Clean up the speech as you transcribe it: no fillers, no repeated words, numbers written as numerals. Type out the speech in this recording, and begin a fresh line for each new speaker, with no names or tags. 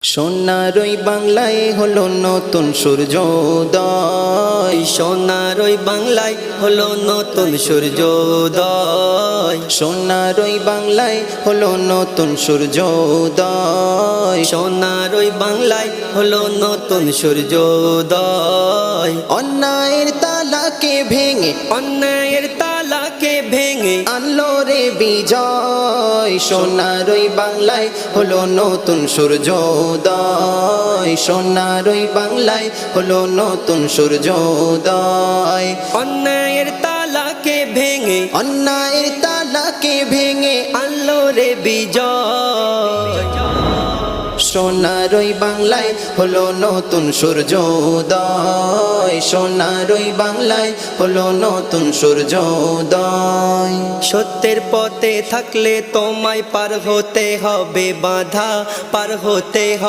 সোনার ওই বাংলায় হলো নতুন সূর্যোদয়,
সোনার ওই বাংলায় হলো নতুন সূর্যোদয়,
সোনার ওই বাংলায় হলো নতুন সূর্যোদয়,
সোনার ওই বাংলায় হলো নতুন সূর্যোদয়।
অন্যায়ের তালাকে ভেঙে
অন্যায়ের তালাকে ভেঙে
আনলো রে বিজয়। সোনার ওই বাংলায় হলো নতুন সূর্যোদয়, সোনার ওই বাংলায় হলো নতুন সূর্যোদয়।
অন্যায়ের তালাকে ভেঙে
অন্যায়ের তালাকে ভেঙে
আনলো রে বিজয়।
সোনার ওই বাংলায় হলো নতুন সূর্যোদয়, সোনার ওই বাংলায় হলো নতুন সূর্যোদয়।
সত্যের পথে থাকলে তোমায় পার হতে হবে বাধা, পার হতে হবে।